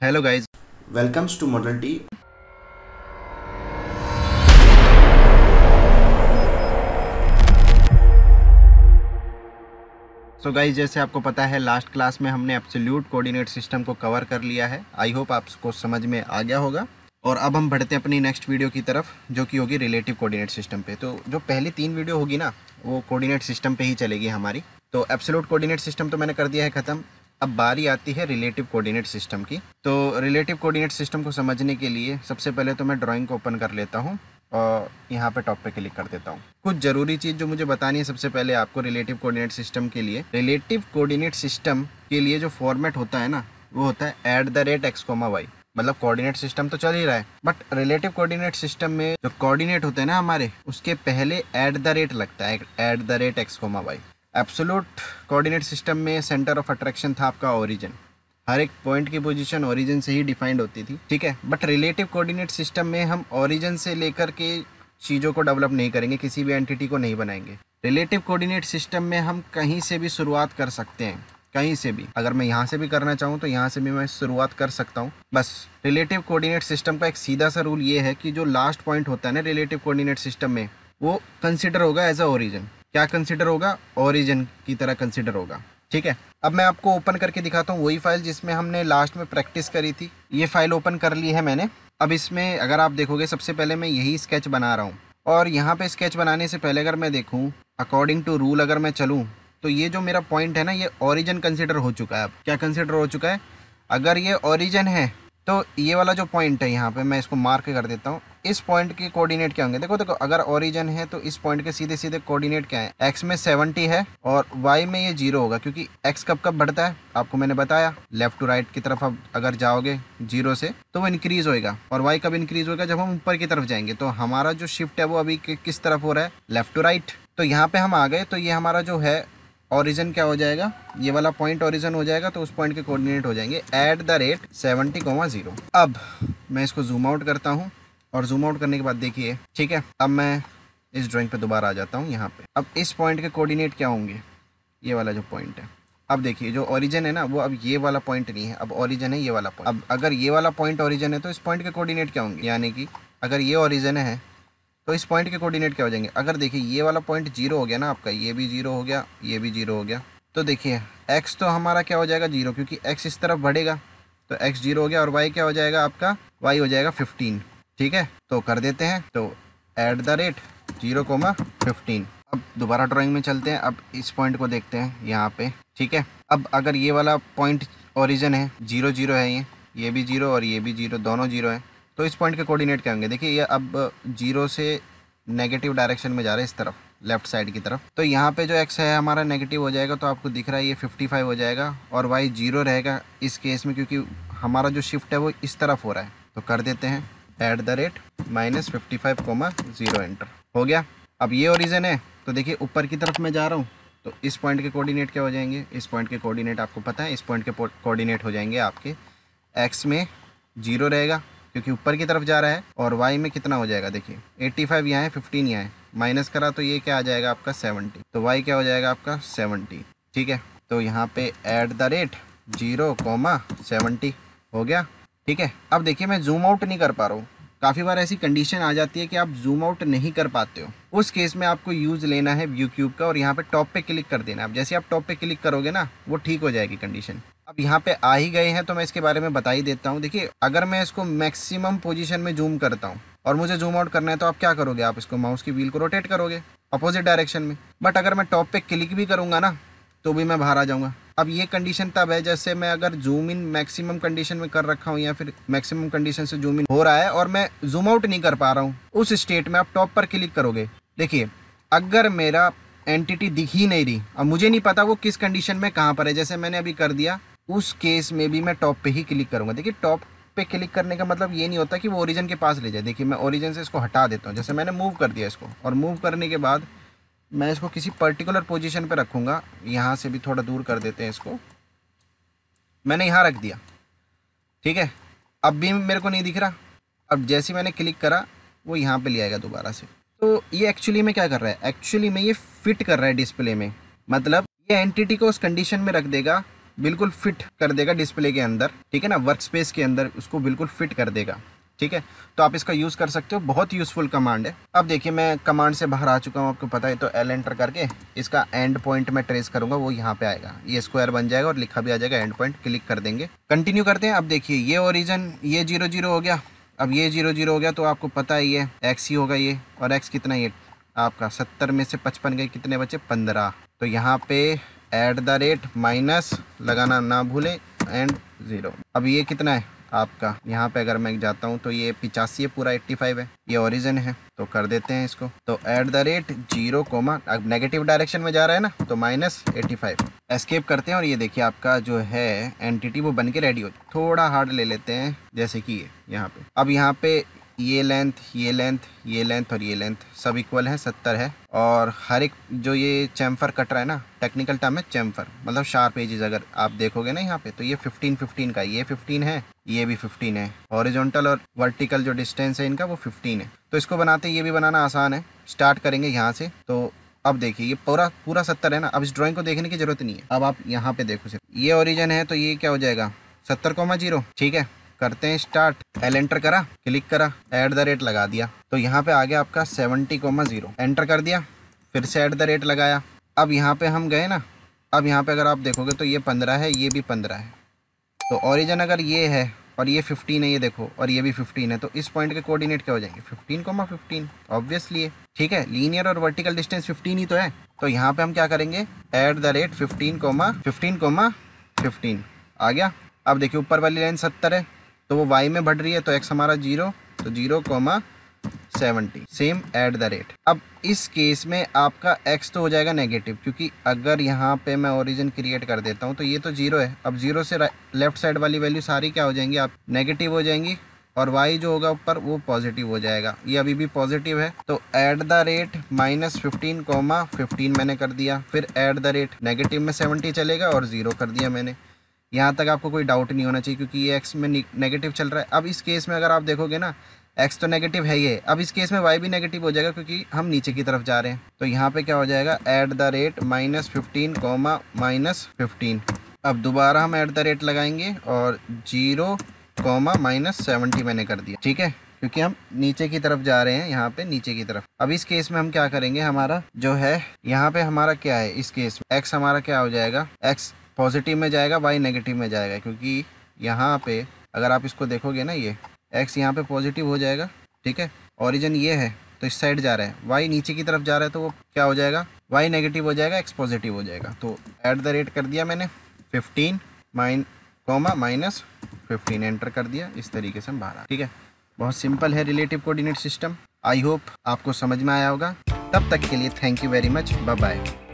Hello guys. Welcomes to Model T. So guys, जैसे आपको पता है लास्ट क्लास में हमने एब्सोल्यूट कोऑर्डिनेट सिस्टम को कवर कर लिया है। आई होप आपको समझ में आ गया होगा। और अब हम बढ़ते हैं अपनी नेक्स्ट वीडियो की तरफ, जो कि होगी रिलेटिव कोऑर्डिनेट सिस्टम पे। तो जो पहली 3 वीडियो होगी ना, वो कोऑर्डिनेट सिस्टम पे ही चलेगी हमारी। तो एब्सोल्यूट कोऑर्डिनेट सिस्टम तो मैंने कर दिया है ख़त्म। अब बारी आती है रिलेटिव कोऑर्डिनेट सिस्टम की। तो रिलेटिव कोऑर्डिनेट सिस्टम को समझने के लिए सबसे पहले तो मैं ड्राइंग को ओपन कर लेता हूँ और यहाँ पे टॉप पे क्लिक कर देता हूँ। कुछ ज़रूरी चीज़ जो मुझे बतानी है सबसे पहले आपको रिलेटिव कोऑर्डिनेट सिस्टम के लिए। रिलेटिव कोऑर्डिनेट सिस्टम के लिए जो फॉर्मेट होता है ना, वो होता है @x, मतलब कोऑर्डिनेट सिस्टम तो चल ही रहा है, बट रिलेटिव कोऑर्डिनेट सिस्टम में जो कोऑर्डिनेट होते हैं ना हमारे, उसके पहले @ लगता है, @x, एब्सोल्यूट कोऑर्डिनेट सिस्टम में सेंटर ऑफ अट्रैक्शन था आपका ओरिजिन। हर एक पॉइंट की पोजीशन ओरिजिन से ही डिफाइंड होती थी, ठीक है। बट रिलेटिव कोऑर्डिनेट सिस्टम में हम ओरिजिन से लेकर के चीज़ों को डेवलप नहीं करेंगे, किसी भी एंटिटी को नहीं बनाएंगे। रिलेटिव कोऑर्डिनेट सिस्टम में हम कहीं से भी शुरुआत कर सकते हैं, कहीं से भी। अगर मैं यहाँ से भी करना चाहूँ तो यहाँ से भी मैं शुरुआत कर सकता हूँ। बस रिलेटिव कोऑर्डिनेट सिस्टम का एक सीधा सा रूल ये है कि जो लास्ट पॉइंट होता है ना रिलेटिव कोऑर्डिनेट सिस्टम में, वो कंसिडर होगा एज अ ओरिजिन। क्या कंसिडर होगा? ओरिजिन की तरह कंसिडर होगा, ठीक है। अब मैं आपको ओपन करके दिखाता हूँ वही फाइल जिसमें हमने लास्ट में प्रैक्टिस करी थी। ये फाइल ओपन कर ली है मैंने। अब इसमें अगर आप देखोगे, सबसे पहले मैं यही स्केच बना रहा हूँ। और यहाँ पे स्केच बनाने से पहले अगर मैं देखूँ, अकॉर्डिंग टू रूल अगर मैं चलूँ, तो ये जो मेरा पॉइंट है ना, ये ओरिजिन कंसिडर हो चुका है। अब क्या कंसिडर हो चुका है? अगर ये ओरिजिन है तो ये वाला जो पॉइंट है यहाँ पे, मैं इसको मार्क कर देता हूँ। इस पॉइंट के कोऑर्डिनेट क्या होंगे? देखो अगर ओरिजिन है तो इस पॉइंट के सीधे सीधे कोऑर्डिनेट क्या है? x में 70 है और y में ये 0 होगा, क्योंकि x कब कब बढ़ता है आपको मैंने बताया, लेफ्ट टू राइट की तरफ। अब अगर जाओगे 0 से तो वो इंक्रीज होएगा। और y कब इंक्रीज होएगा? जब हम ऊपर की तरफ जाएंगे। तो हमारा जो शिफ्ट है वो अभी किस तरफ हो रहा है? Left to right. तो यहाँ पे हम आ गए, तो ये हमारा जो है ओरिजिन क्या हो जाएगा? ये वाला पॉइंट ओरिजिन हो जाएगा। तो उस पॉइंट के कोऑर्डिनेट हो जाएंगे @70,0। अब मैं इसको जूम आउट करता हूँ, और जूम आउट करने के बाद देखिए, ठीक है। अब मैं इस ड्राइंग पे दोबारा आ जाता हूँ यहाँ पे। अब इस पॉइंट के कोऑर्डिनेट क्या होंगे? ये वाला जो पॉइंट है, अब देखिए जो ओरिजिन है ना, वो अब ये वाला पॉइंट नहीं है, अब ओरिजिन है ये वाला पॉइंट। अब अगर ये वाला पॉइंट ओरिजिन है तो इस पॉइंट के कोऑर्डिनेट क्या होंगे? यानी कि अगर ये ओरिजिन है तो इस पॉइंट के कोऑर्डिनेट क्या हो जाएंगे? अगर देखिए ये वाला पॉइंट 0 हो गया ना आपका, ये भी 0 हो गया, ये भी 0 हो गया, तो देखिए x तो हमारा क्या हो जाएगा? 0, क्योंकि x इस तरफ बढ़ेगा। तो x 0 हो गया, और y क्या हो जाएगा आपका? y हो जाएगा 15, ठीक है। तो कर देते हैं, तो @0,15। अब दोबारा ड्राइंग में चलते हैं। अब इस पॉइंट को देखते हैं यहाँ पे, ठीक है। अब अगर ये वाला पॉइंट ओरिजिन है, 0 0 है, ये भी 0 और ये भी 0, दोनों 0 है, तो इस पॉइंट के कोऑर्डिनेट क्या होंगे? देखिए ये अब 0 से नेगेटिव डायरेक्शन में जा रहा है, इस तरफ, लेफ्ट साइड की तरफ। तो यहाँ पे जो x है हमारा नेगेटिव हो जाएगा, तो आपको दिख रहा है ये 55 हो जाएगा, और y 0 रहेगा इस केस में, क्योंकि हमारा जो शिफ्ट है वो इस तरफ हो रहा है। तो कर देते हैं @-55,0 एंटर हो गया। अब ये ओरिजिन है, तो देखिए ऊपर की तरफ मैं जा रहा हूँ, तो इस पॉइंट के कोऑर्डिनेट क्या हो जाएंगे? इस पॉइंट के कोऑर्डिनेट आपको पता है, इस पॉइंट के कोऑर्डिनेट हो जाएंगे आपके x में 0 रहेगा, क्योंकि ऊपर की तरफ जा रहा है, और y में कितना हो जाएगा? देखिए 85 यहाँ है, 15 यहाँ है, माइनस करा तो ये क्या आ जाएगा आपका? 70। तो y क्या हो जाएगा आपका? 70, ठीक है। तो यहाँ पे @0,70 हो गया, ठीक है। अब देखिए मैं जूम आउट नहीं कर पा रहा हूँ। काफ़ी बार ऐसी कंडीशन आ जाती है कि आप जूम आउट नहीं कर पाते हो। उस केस में आपको यूज़ लेना है व्यू क्यूब का, और यहाँ पे टॉप पे क्लिक कर देना। अब जैसे आप टॉप पे क्लिक करोगे ना, वो ठीक हो जाएगी कंडीशन। अब यहाँ पे आ ही गए हैं, तो मैं इसके बारे में बता ही देता हूँ। देखिए अगर मैं इसको मैक्सिमम पोजीशन में जूम करता हूँ और मुझे जूम आउट करना है, तो आप क्या करोगे? आप इसको माउस की व्हील को रोटेट करोगे अपोजिट डायरेक्शन में। बट अगर मैं टॉप पे क्लिक भी करूँगा ना, तो भी मैं बाहर आ जाऊँगा। अब ये कंडीशन तब है जैसे मैं अगर जूम इन मैक्सिमम कंडीशन में कर रखा हूँ, या फिर मैक्सिमम कंडीशन से जूम इन हो रहा है और मैं जूम आउट नहीं कर पा रहा हूँ, उस स्टेट में आप टॉप पर क्लिक करोगे। देखिए अगर मेरा एंटिटी दिख ही नहीं रही, अब मुझे नहीं पता वो किस कंडीशन में कहाँ पर है, जैसे मैंने अभी कर दिया, उस केस में भी मैं टॉप पे ही क्लिक करूँगा। देखिए टॉप पे क्लिक करने का मतलब ये नहीं होता कि वो ओरिजिन के पास ले जाए। देखिए मैं ओरिजिन से इसको हटा देता हूँ, जैसे मैंने मूव कर दिया इसको, और मूव करने के बाद मैं इसको किसी पर्टिकुलर पोजीशन पे रखूँगा। यहाँ से भी थोड़ा दूर कर देते हैं इसको, मैंने यहाँ रख दिया, ठीक है। अब भी मेरे को नहीं दिख रहा। अब जैसे मैंने क्लिक करा, वो यहाँ पे ले आएगा दोबारा से। तो ये एक्चुअली में क्या कर रहा है? एक्चुअली में ये फिट कर रहा है डिस्प्ले में, मतलब ये एंटिटी को उस कंडीशन में रख देगा बिल्कुल फिट कर देगा डिस्प्ले के अंदर, ठीक है ना, वर्क स्पेस के अंदर उसको बिल्कुल फिट कर देगा, ठीक है। तो आप इसका यूज़ कर सकते हो, बहुत यूज़फुल कमांड है। अब देखिए मैं कमांड से बाहर आ चुका हूँ, आपको पता है। तो एल एंटर करके इसका एंड पॉइंट मैं ट्रेस करूँगा, वो यहाँ पे आएगा, ये स्क्वायर बन जाएगा और लिखा भी आ जाएगा एंड पॉइंट। क्लिक कर देंगे, कंटिन्यू करते हैं। अब देखिए ये ओरिजिन ये 0 0 हो गया, अब ये 0 0 हो गया, तो आपको पता है ये एक्स ही होगा ये, और एक्स कितना, ये आपका 70 में से 55 गए, कितने बचे 15। तो यहाँ पे एट द रेट माइनस लगाना ना भूलें एंड 0। अब ये कितना है आपका, यहाँ पे अगर मैं जाता हूँ तो ये 85 है, पूरा 85 है, ये ओरिजिन है। तो कर देते हैं इसको, तो एट द रेट 0, अब नेगेटिव डायरेक्शन में जा रहा है ना, तो -85। एस्केप करते हैं और ये देखिए आपका जो है एंटिटी वो बन के रेडी हो। थोड़ा हार्ड ले लेते हैं, जैसे कि ये यहाँ पे। अब यहाँ पे ये लेंथ, ये लेंथ, ये लेंथ और ये लेंथ सब इक्वल है, 70 है। और हर एक जो ये चैम्फर कट रहा है ना, टेक्निकल टर्म है चैम्फर, मतलब शार्प एजेस। अगर आप देखोगे ना यहाँ पे, तो ये 15 का, ये 15 है, ये भी 15 है। हॉरिजॉन्टल और वर्टिकल जो डिस्टेंस है इनका वो 15 है। तो इसको बनाते ये भी बनाना आसान है। स्टार्ट करेंगे यहाँ से। तो अब देखिए ये पूरा 70 है ना। अब इस ड्राइंग को देखने की जरूरत नहीं है, अब आप यहाँ पे देखो सिर्फ, ये ओरिजिन है तो ये क्या हो जाएगा 70,0, ठीक है। करते हैं स्टार्ट, एल एंटर करा, क्लिक करा, एट द रेट लगा दिया, तो यहाँ पे आ गया आपका 70,0। एंटर कर दिया, फिर से एट द रेट लगाया। अब यहाँ पे हम गए ना, अब यहाँ पे अगर आप देखोगे तो ये 15 है, ये भी 15 है। तो ओरिजिन अगर ये है और ये 15 है, ये देखो, और ये भी 15 है, तो इस पॉइंट के कोऑर्डिनेट क्या हो जाएंगे 15,15 ऑब्वियसली है, ठीक है। लीनियर और वर्टिकल डिस्टेंस 15 ही तो है। तो यहाँ पे हम क्या करेंगे, एट द रेट 15,15 आ गया। अब देखिए ऊपर वाली लाइन 70 है, तो वो y में बढ़ रही है, तो x हमारा 0, तो 0,70 सेम एट द रेट। अब इस केस में आपका x तो हो जाएगा नेगेटिव, क्योंकि अगर यहाँ पे मैं ओरिजिन क्रिएट कर देता हूँ तो ये तो 0 है। अब 0 से लेफ्ट साइड वाली वैल्यू सारी क्या हो जाएंगी, आप नेगेटिव हो जाएंगी, और y जो होगा ऊपर वो पॉजिटिव हो जाएगा। ये अभी भी पॉजिटिव है, तो एट द रेट -15,15 मैंने कर दिया। फिर एट द रेट नेगेटिव में 70 चलेगा और 0 कर दिया मैंने। यहाँ तक आपको कोई डाउट नहीं होना चाहिए, क्योंकि ये x में नेगेटिव चल रहा है। अब इस केस में अगर आप देखोगे ना, x तो नेगेटिव है ही है, अब इस केस में y भी नेगेटिव हो जाएगा, क्योंकि हम नीचे की तरफ जा रहे हैं। तो यहाँ पे क्या हो जाएगा, एट द रेट -15, अब दोबारा हम एट द रेट लगाएंगे और 0, -70 मैंने कर दिया, ठीक है, क्योंकि हम नीचे की तरफ जा रहे हैं, यहाँ पे नीचे की तरफ। अब इस केस में हम क्या करेंगे, हमारा जो है यहाँ पे हमारा क्या है, इस केस में x हमारा क्या हो जाएगा, x पॉजिटिव में जाएगा, y नेगेटिव में जाएगा, क्योंकि यहाँ पे अगर आप इसको देखोगे ना, ये x यहाँ पे पॉजिटिव हो जाएगा, ठीक है। ओरिजिन ये है तो इस साइड जा रहा है, y नीचे की तरफ जा रहा है, तो वो क्या हो जाएगा, y नेगेटिव हो जाएगा, x पॉजिटिव हो जाएगा। तो एट द रेट कर दिया मैंने 15, -15 एंटर कर दिया। इस तरीके से हम बाहर आ, ठीक है। बहुत सिंपल है relative coordinate system. I hope आपको समझ में आया होगा। तब तक के लिए thank you very much, bye bye.